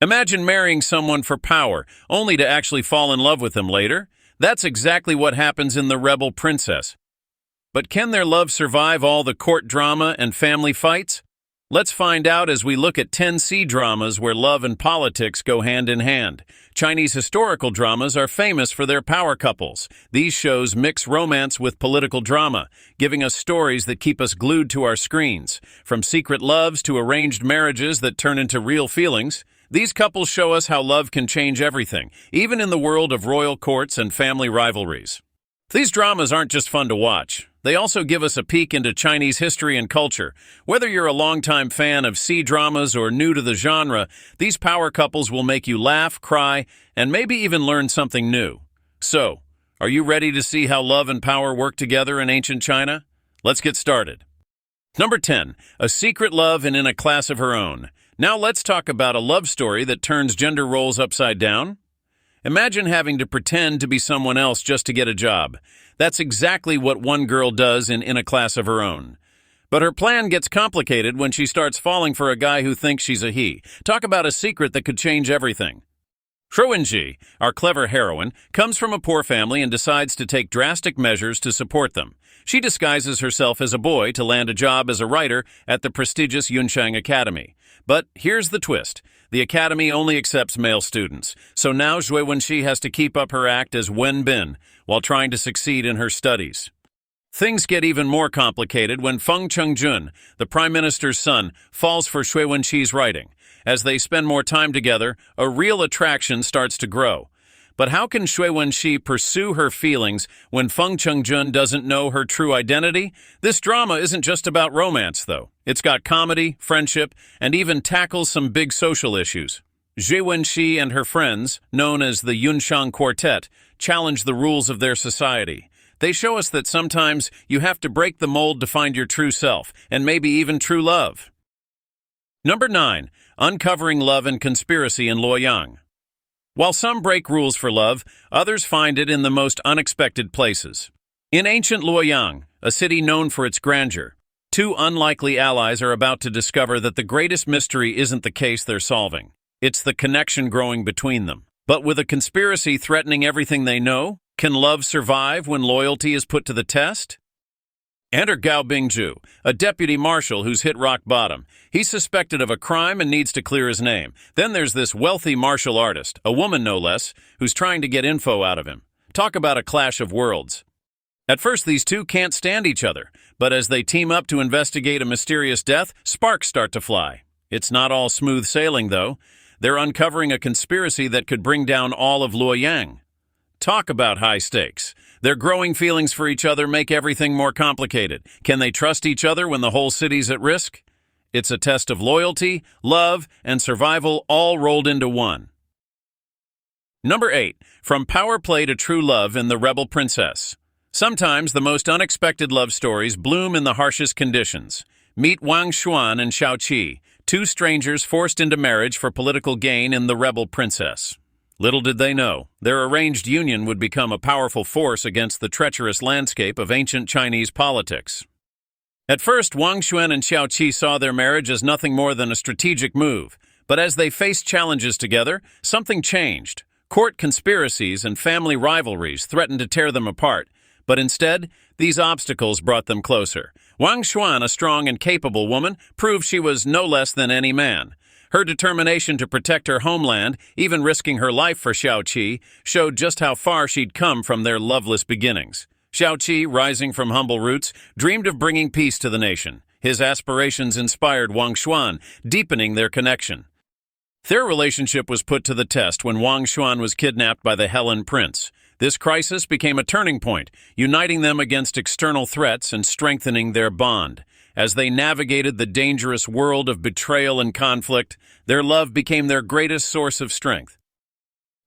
Imagine marrying someone for power, only to actually fall in love with them later. That's exactly what happens in The Rebel Princess. But can their love survive all the court drama and family fights? Let's find out as we look at 10 C-dramas where love and politics go hand in hand. Chinese historical dramas are famous for their power couples. These shows mix romance with political drama, giving us stories that keep us glued to our screens. From secret loves to arranged marriages that turn into real feelings, these couples show us how love can change everything, even in the world of royal courts and family rivalries. These dramas aren't just fun to watch. They also give us a peek into Chinese history and culture. Whether you're a longtime fan of C-dramas or new to the genre, these power couples will make you laugh, cry, and maybe even learn something new. So, are you ready to see how love and power work together in ancient China? Let's get started. Number 10. A secret love and in a class of her own. Now let's talk about a love story that turns gender roles upside down. Imagine having to pretend to be someone else just to get a job. That's exactly what one girl does in a class of her own. But her plan gets complicated when she starts falling for a guy who thinks she's a he. Talk about a secret that could change everything. Shuwenji, our clever heroine, comes from a poor family and decides to take drastic measures to support them. She disguises herself as a boy to land a job as a writer at the prestigious Yunshang Academy. But here's the twist. The academy only accepts male students, so now Zhui Wenxi has to keep up her act as Wen Bin while trying to succeed in her studies. Things get even more complicated when Feng Chengjun, the prime minister's son, falls for Shui Wenxi's writing. As they spend more time together, a real attraction starts to grow. But how can Shui Wenxi pursue her feelings when Feng Chengjun doesn't know her true identity? This drama isn't just about romance, though. It's got comedy, friendship, and even tackles some big social issues. Zhui Wenxi and her friends, known as the Yunshang Quartet, challenge the rules of their society. They show us that sometimes you have to break the mold to find your true self, and maybe even true love. Number 9. Uncovering love and conspiracy in Luoyang. While some break rules for love, others find it in the most unexpected places. In ancient Luoyang, a city known for its grandeur, two unlikely allies are about to discover that the greatest mystery isn't the case they're solving. It's the connection growing between them. But with a conspiracy threatening everything they know, can love survive when loyalty is put to the test? Enter Gao Bingju, a deputy marshal who's hit rock bottom. He's suspected of a crime and needs to clear his name. Then there's this wealthy martial artist, a woman no less, who's trying to get info out of him. Talk about a clash of worlds. At first, these two can't stand each other, but as they team up to investigate a mysterious death, sparks start to fly. It's not all smooth sailing, though. They're uncovering a conspiracy that could bring down all of Luoyang. Talk about high stakes. Their growing feelings for each other make everything more complicated. Can they trust each other when the whole city's at risk? It's a test of loyalty, love, and survival all rolled into one. Number 8. From power play to true love in The Rebel Princess. Sometimes the most unexpected love stories bloom in the harshest conditions. Meet Wang Xuan and Xiao Qi, two strangers forced into marriage for political gain in The Rebel Princess. Little did they know, their arranged union would become a powerful force against the treacherous landscape of ancient Chinese politics. At first, Wang Xuan and Xiao Qi saw their marriage as nothing more than a strategic move, but as they faced challenges together, something changed. Court conspiracies and family rivalries threatened to tear them apart, but instead, these obstacles brought them closer. Wang Xuan, a strong and capable woman, proved she was no less than any man. Her determination to protect her homeland, even risking her life for Xiao Qi, showed just how far she'd come from their loveless beginnings. Xiao Qi, rising from humble roots, dreamed of bringing peace to the nation. His aspirations inspired Wang Xuan, deepening their connection. Their relationship was put to the test when Wang Xuan was kidnapped by the Helen Prince. This crisis became a turning point, uniting them against external threats and strengthening their bond. As they navigated the dangerous world of betrayal and conflict, their love became their greatest source of strength.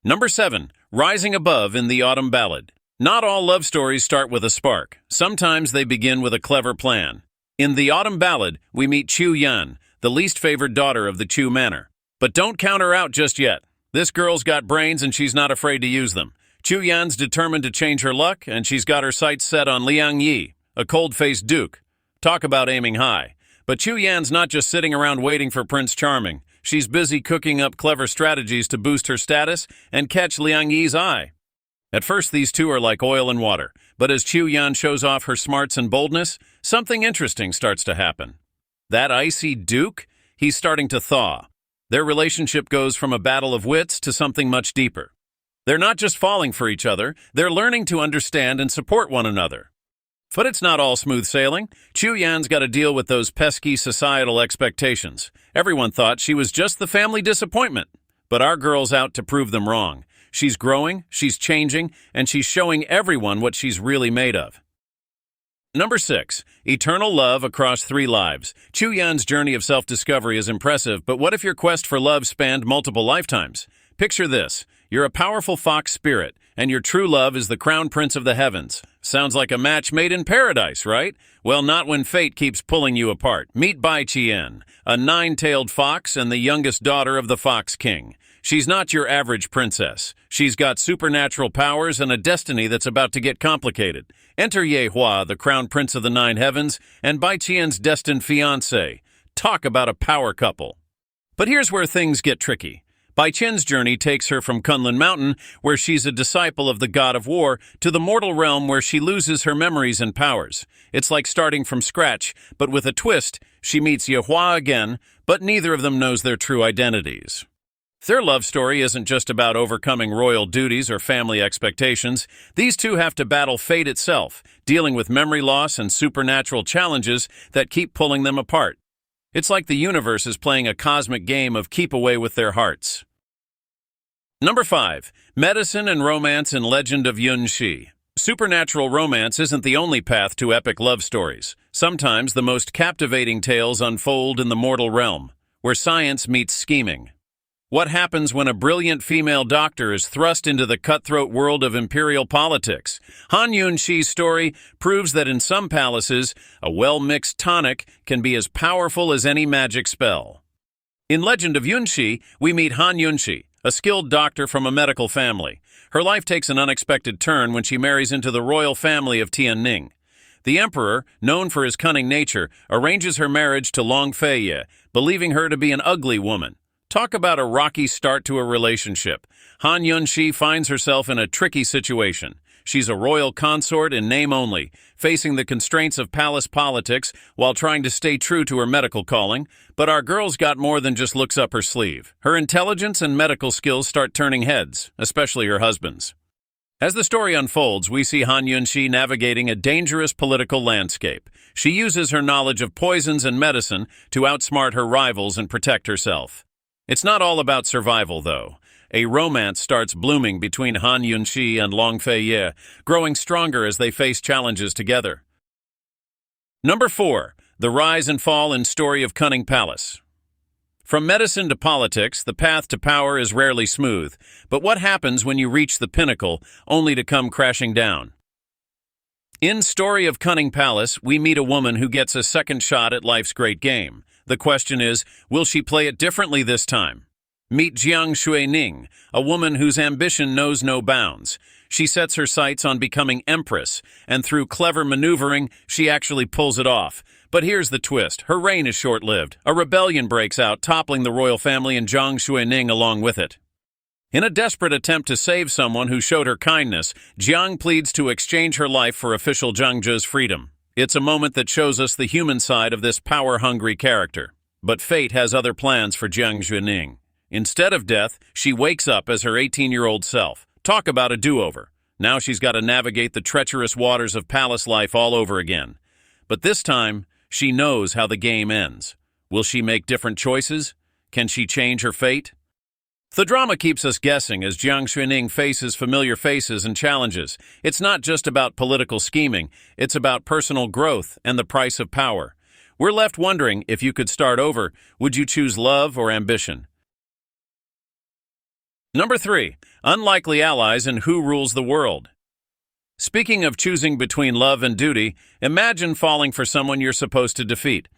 Number 7. Rising above in the Autumn Ballad. Not all love stories start with a spark. Sometimes they begin with a clever plan. In the Autumn Ballad, we meet Chu Yan, the least favored daughter of the Chu Manor. But don't count her out just yet. This girl's got brains and she's not afraid to use them. Chu Yan's determined to change her luck, and she's got her sights set on Liang Yi, a cold-faced duke. Talk about aiming high. But Chu Yan's not just sitting around waiting for Prince Charming. She's busy cooking up clever strategies to boost her status and catch Liang Yi's eye. At first, these two are like oil and water, but as Qiu Yan shows off her smarts and boldness, something interesting starts to happen. That icy duke? He's starting to thaw. Their relationship goes from a battle of wits to something much deeper. They're not just falling for each other, they're learning to understand and support one another. But it's not all smooth sailing. Qiu Yan's got to deal with those pesky societal expectations. Everyone thought she was just the family disappointment, but our girl's out to prove them wrong. She's growing, she's changing, and she's showing everyone what she's really made of. Number 6. Eternal love across 3 lives. Qiu Yan's journey of self-discovery is impressive, but what if your quest for love spanned multiple lifetimes? Picture this. You're a powerful fox spirit, and your true love is the crown prince of the heavens. Sounds like a match made in paradise, right? Well, not when fate keeps pulling you apart. Meet Bai Qian, a 9-tailed fox and the youngest daughter of the Fox King. She's not your average princess. She's got supernatural powers and a destiny that's about to get complicated. Enter Ye Hua, the crown prince of the 9 heavens, and Bai Qian's destined fiancé. Talk about a power couple. But here's where things get tricky. Bai Qian's journey takes her from Kunlun Mountain, where she's a disciple of the god of war, to the mortal realm where she loses her memories and powers. It's like starting from scratch, but with a twist, she meets Ye Hua again, but neither of them knows their true identities. Their love story isn't just about overcoming royal duties or family expectations. These two have to battle fate itself, dealing with memory loss and supernatural challenges that keep pulling them apart. It's like the universe is playing a cosmic game of keep away with their hearts. Number 5. Medicine and romance in Legend of Yunxi. Supernatural romance isn't the only path to epic love stories. Sometimes the most captivating tales unfold in the mortal realm, where science meets scheming. What happens when a brilliant female doctor is thrust into the cutthroat world of imperial politics? Han Yunxi's story proves that in some palaces, a well-mixed tonic can be as powerful as any magic spell. In Legend of Yunxi, we meet Han Yunxi, a skilled doctor from a medical family. Her life takes an unexpected turn when she marries into the royal family of Tianning. The emperor, known for his cunning nature, arranges her marriage to Long Feiye, believing her to be an ugly woman. Talk about a rocky start to a relationship. Han Yunxi finds herself in a tricky situation. She's a royal consort in name only, facing the constraints of palace politics while trying to stay true to her medical calling. But our girl's got more than just looks up her sleeve. Her intelligence and medical skills start turning heads, especially her husband's. As the story unfolds, we see Han Yunxi navigating a dangerous political landscape. She uses her knowledge of poisons and medicine to outsmart her rivals and protect herself. It's not all about survival, though. A romance starts blooming between Han Yunxi and Long Feiye, growing stronger as they face challenges together. Number 4. The rise and fall in Story of Cunning Palace. From medicine to politics, the path to power is rarely smooth. But what happens when you reach the pinnacle, only to come crashing down? In Story of Cunning Palace, we meet a woman who gets a second shot at life's great game. The question is, will she play it differently this time? Meet Jiang Xuening, a woman whose ambition knows no bounds. She sets her sights on becoming empress, and through clever maneuvering, she actually pulls it off. But here's the twist. Her reign is short-lived. A rebellion breaks out, toppling the royal family and Jiang Xuening along with it. In a desperate attempt to save someone who showed her kindness, Jiang pleads to exchange her life for official Zhangzhe's freedom. It's a moment that shows us the human side of this power-hungry character. But fate has other plans for Jiang Xuening. Instead of death, she wakes up as her 18-year-old self. Talk about a do-over. Now she's got to navigate the treacherous waters of palace life all over again. But this time, she knows how the game ends. Will she make different choices? Can she change her fate? The drama keeps us guessing as Jiang Xuening faces familiar faces and challenges. It's not just about political scheming, it's about personal growth and the price of power. We're left wondering, if you could start over, would you choose love or ambition? Number 3. Unlikely allies in Who Rules the World. Speaking of choosing between love and duty, imagine falling for someone you're supposed to defeat.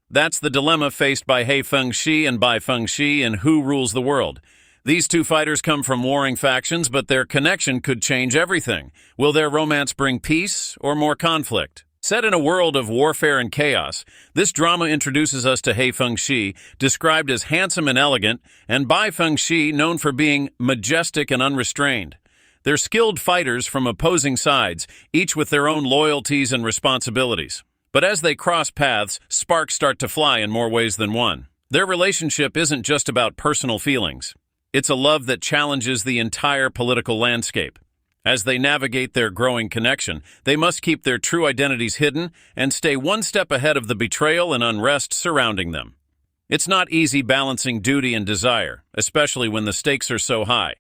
That's the dilemma faced by He Fengxi and Bai Fengxi in Who Rules the World. These two fighters come from warring factions, but their connection could change everything. Will their romance bring peace or more conflict? Set in a world of warfare and chaos, this drama introduces us to He Fengxi, described as handsome and elegant, and Bai Fengxi, known for being majestic and unrestrained. They're skilled fighters from opposing sides, each with their own loyalties and responsibilities. But as they cross paths, sparks start to fly in more ways than one. Their relationship isn't just about personal feelings. It's a love that challenges the entire political landscape. As they navigate their growing connection, they must keep their true identities hidden and stay one step ahead of the betrayal and unrest surrounding them. It's not easy balancing duty and desire, especially when the stakes are so high.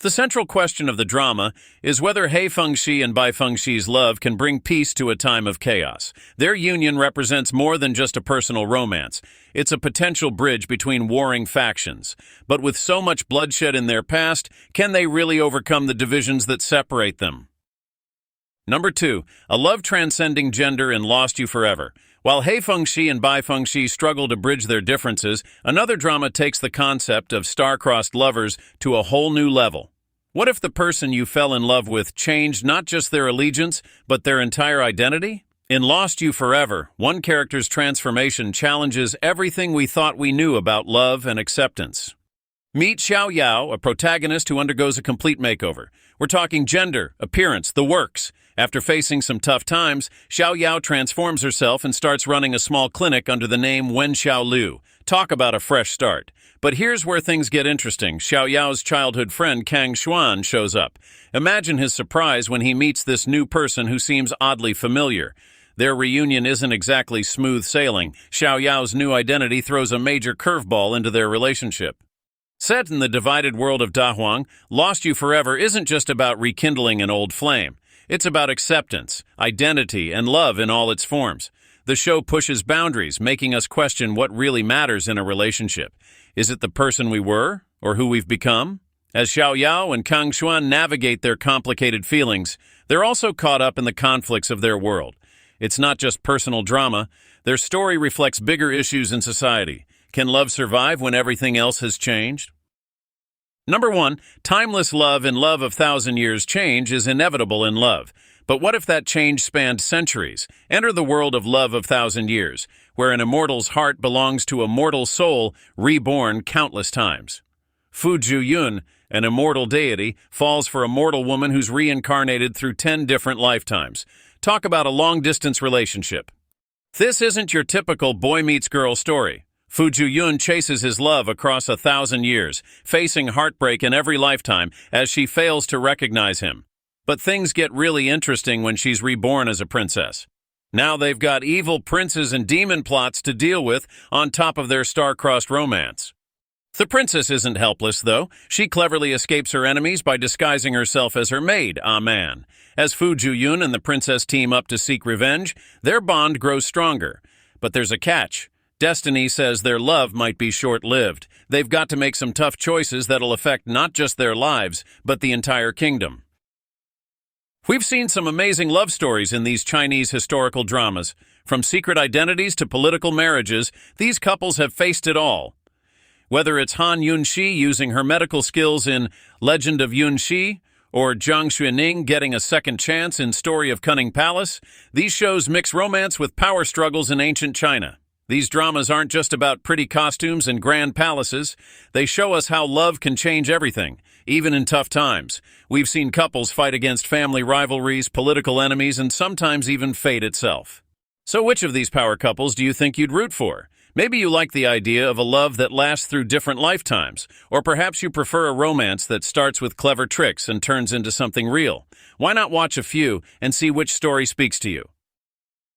The central question of the drama is whether He Fengxi and Bai Fengxi's love can bring peace to a time of chaos. Their union represents more than just a personal romance. It's a potential bridge between warring factions. But with so much bloodshed in their past, can they really overcome the divisions that separate them? Number 2, a love transcending gender and Lost You Forever. While He Fengxi and Bai Fengxi struggle to bridge their differences, another drama takes the concept of star-crossed lovers to a whole new level. What if the person you fell in love with changed not just their allegiance, but their entire identity? In Lost You Forever, one character's transformation challenges everything we thought we knew about love and acceptance. Meet Xiao Yao, a protagonist who undergoes a complete makeover. We're talking gender, appearance, the works. After facing some tough times, Xiao Yao transforms herself and starts running a small clinic under the name Wen Xiaolu. Talk about a fresh start. But here's where things get interesting. Xiao Yao's childhood friend Kang Xuan shows up. Imagine his surprise when he meets this new person who seems oddly familiar. Their reunion isn't exactly smooth sailing. Xiao Yao's new identity throws a major curveball into their relationship. Set in the divided world of Dahuang, Lost You Forever isn't just about rekindling an old flame. It's about acceptance, identity, and love in all its forms. The show pushes boundaries, making us question what really matters in a relationship. Is it the person we were, or who we've become? As Xiao Yao and Kang Xuan navigate their complicated feelings, they're also caught up in the conflicts of their world. It's not just personal drama. Their story reflects bigger issues in society. Can love survive when everything else has changed? Number 1, timeless love and love of thousand years change is inevitable in love. But what if that change spanned centuries? Enter the world of love of thousand years, where an immortal's heart belongs to a mortal soul reborn countless times. Fu Zhuyun, an immortal deity, falls for a mortal woman who's reincarnated through 10 different lifetimes. Talk about a long-distance relationship. This isn't your typical boy meets girl story. Fu Zhuyun chases his love across 1,000 years, facing heartbreak in every lifetime as she fails to recognize him. But things get really interesting when she's reborn as a princess. Now they've got evil princes and demon plots to deal with on top of their star-crossed romance. The princess isn't helpless, though. She cleverly escapes her enemies by disguising herself as her maid, Aman. As Fu Zhuyun and the princess team up to seek revenge, their bond grows stronger. But there's a catch. Destiny says their love might be short-lived. They've got to make some tough choices that'll affect not just their lives, but the entire kingdom. We've seen some amazing love stories in these Chinese historical dramas. From secret identities to political marriages, these couples have faced it all. Whether it's Han Yunxi using her medical skills in Legend of Yunxi, or Zhang Xuening getting a second chance in Story of Cunning Palace, these shows mix romance with power struggles in ancient China. These dramas aren't just about pretty costumes and grand palaces. They show us how love can change everything, even in tough times. We've seen couples fight against family rivalries, political enemies, and sometimes even fate itself. So which of these power couples do you think you'd root for? Maybe you like the idea of a love that lasts through different lifetimes, or perhaps you prefer a romance that starts with clever tricks and turns into something real. Why not watch a few and see which story speaks to you?